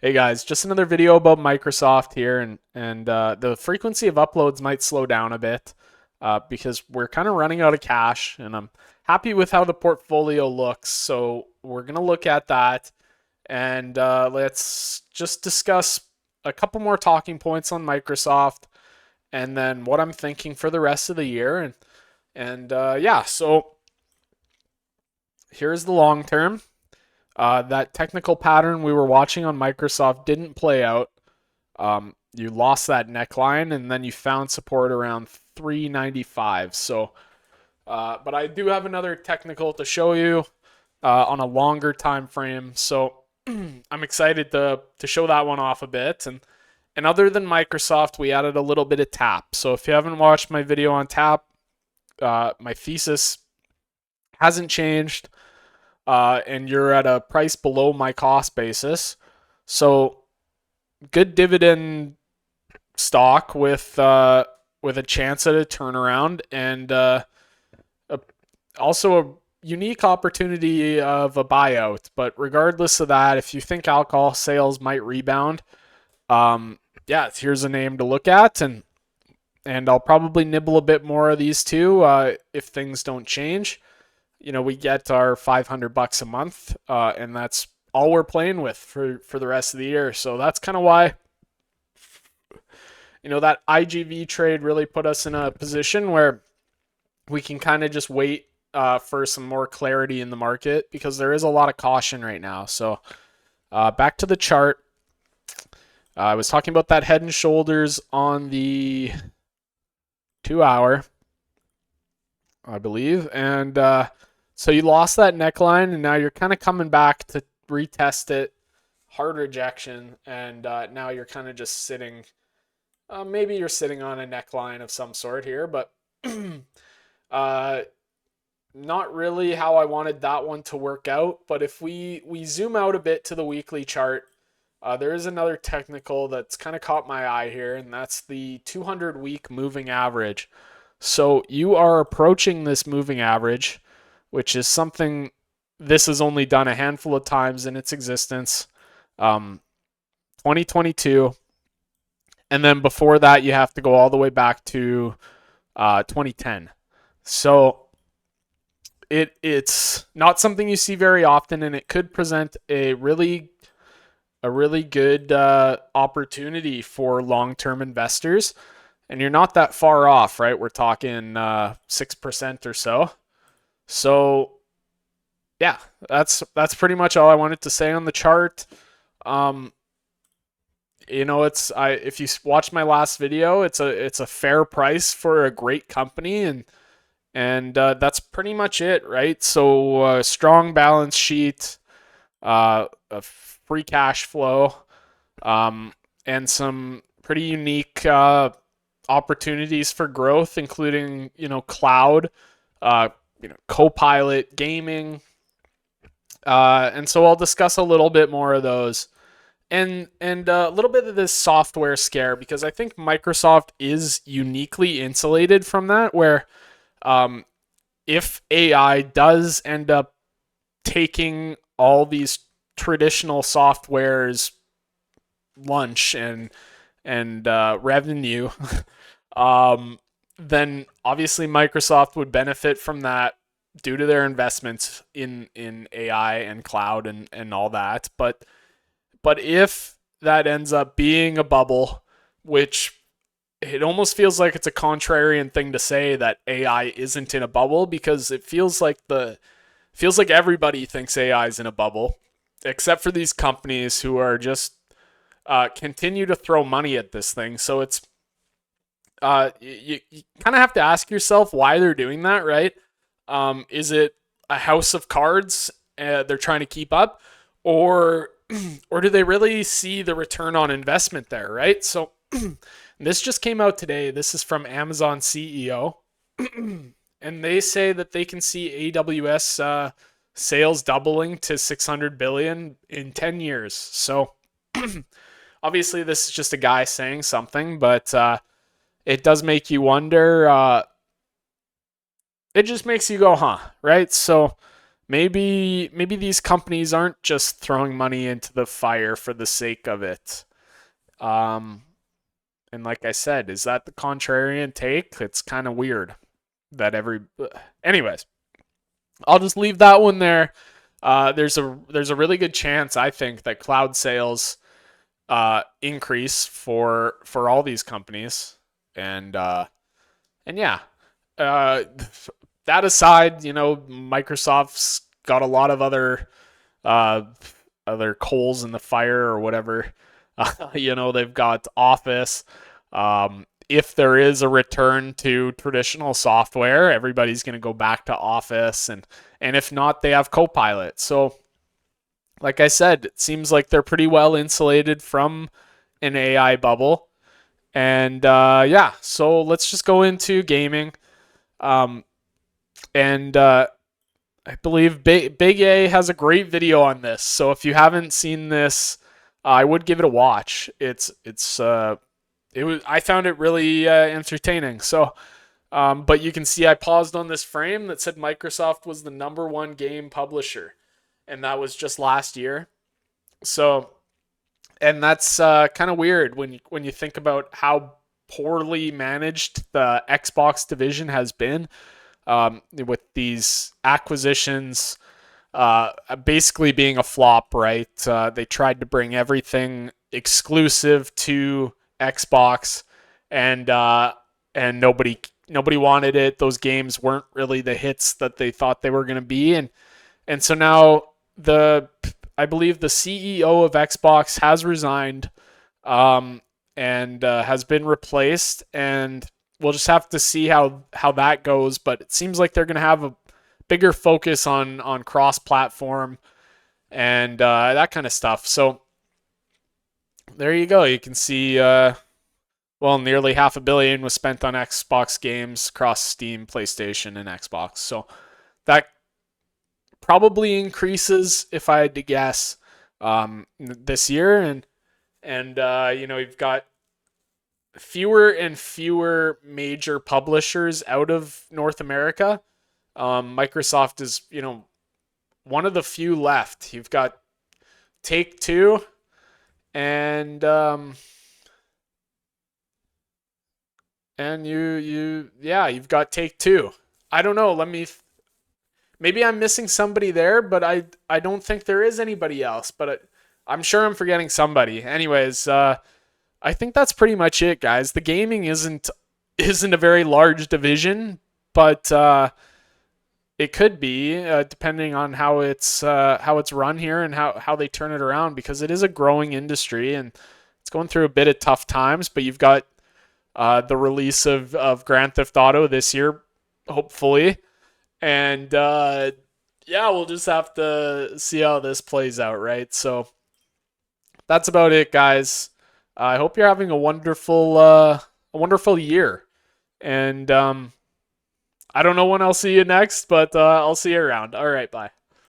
Hey guys, just another video about Microsoft here, and the frequency of uploads might slow down a bit because we're kind of running out of cash, and I'm happy with how the portfolio looks. So we're gonna look at that, and let's just discuss a couple more talking points on Microsoft, and then what I'm thinking for the rest of the year, and yeah. So here's the long term. That technical pattern we were watching on Microsoft didn't play out. You lost that neckline, and then you found support around 395. So, but I do have another technical to show you on a longer time frame. So I'm excited to show that one off a bit. And other than Microsoft, we added a little bit of TAP. So if you haven't watched my video on TAP, my thesis hasn't changed, and you're at a price below my cost basis. So good dividend stock with a chance at a turnaround, and also a unique opportunity of a buyout. But regardless of that, if you think alcohol sales might rebound, yeah, here's a name to look at, and I'll probably nibble a bit more of these two if things don't change. You know, we get our $500 a month, and that's all we're playing with for the rest of the year. So that's kind of why, you know, that IGV trade really put us in a position where we can kind of just wait for some more clarity in the market, because there is a lot of caution right now. So back to the chart. I was talking about that head and shoulders on the 2 hour, I believe, and so you lost that neckline, and now you're kind of coming back to retest it. Hard rejection, and now you're kind of just sitting. Maybe you're sitting on a neckline of some sort here, but not really how I wanted that one to work out. But if we zoom out a bit to the weekly chart, there is another technical that's kind of caught my eye here, and that's the 200-week moving average. So you are approaching this moving average, which is something this has only done a handful of times in its existence. 2022, and then before that, you have to go all the way back to 2010. So it's not something you see very often, and it could present a really good opportunity for long-term investors. And you're not that far off, right? We're talking 6% or so. So yeah, that's pretty much all I wanted to say on the chart. Um, you know, if you watched my last video, it's a fair price for a great company, and that's pretty much it, right? So strong balance sheet, a free cash flow, and some pretty unique opportunities for growth, including, you know, cloud, you know, Copilot gaming, and so I'll discuss a little bit more of those, and a little bit of this software scare, because I think Microsoft is uniquely insulated from that. Where if AI does end up taking all these traditional softwares lunch and revenue, then obviously Microsoft would benefit from that due to their investments in AI and cloud and all that. But if that ends up being a bubble, which it almost feels like it's a contrarian thing to say, that AI isn't in a bubble, because it feels like everybody thinks AI is in a bubble, except for these companies who are just continue to throw money at this thing. So it's you kind of have to ask yourself why they're doing that, right? Is it a house of cards they're trying to keep up, or or do they really see the return on investment there, right? So this just came out today. This is from Amazon CEO, and they say that they can see AWS sales doubling to 600 billion in 10 years. So obviously this is just a guy saying something, but it does make you wonder. It just makes you go, huh, right? So maybe these companies aren't just throwing money into the fire for the sake of it. Um, and like I said, is that the contrarian take? It's kind of weird that anyways, I'll just leave that one there. There's a really good chance I think that cloud sales increase for all these companies, and yeah, uh, that aside, Microsoft's got a lot of uh, other coals in the fire or whatever. They've got Office. If there is a return to traditional software, everybody's going to go back to Office, and if not, they have Copilot. So, like I said, it seems like they're pretty well insulated from an AI bubble. And yeah, so let's just go into gaming. Um, and I believe Big A has a great video on this. So if you haven't seen this, I would give it a watch. I found it really entertaining. So, but you can see I paused on this frame that said Microsoft was the number one game publisher, and that was just last year. So, and that's kind of weird when you think about how poorly managed the Xbox division has been, with these acquisitions basically being a flop, right? They tried to bring everything exclusive to Xbox, and nobody wanted it. Those games weren't really the hits that they thought they were going to be, and so now I believe the CEO of Xbox has resigned, um, and has been replaced, and we'll just have to see how that goes. But it seems like they're going to have a bigger focus on cross platform and that kind of stuff. So there you go. You can see well, nearly $500 million was spent on Xbox games across Steam, PlayStation, and Xbox. So that probably increases if I had to guess this year, and you've got fewer and fewer major publishers out of North America. Microsoft is, one of the few left. You've got Take Two, and you've got Take Two. I don't know. Maybe I'm missing somebody there, but I don't think there is anybody else. But I'm sure I'm forgetting somebody. Anyways, I think that's pretty much it, guys. The gaming isn't a very large division, but it could be, depending on how it's run here and how they turn it around, because it is a growing industry and it's going through a bit of tough times. But you've got the release of Grand Theft Auto this year, hopefully, and yeah, we'll just have to see how this plays out, right? So that's about it, guys. I hope you're having a wonderful year, and I don't know when I'll see you next, but I'll see you around. All right, bye.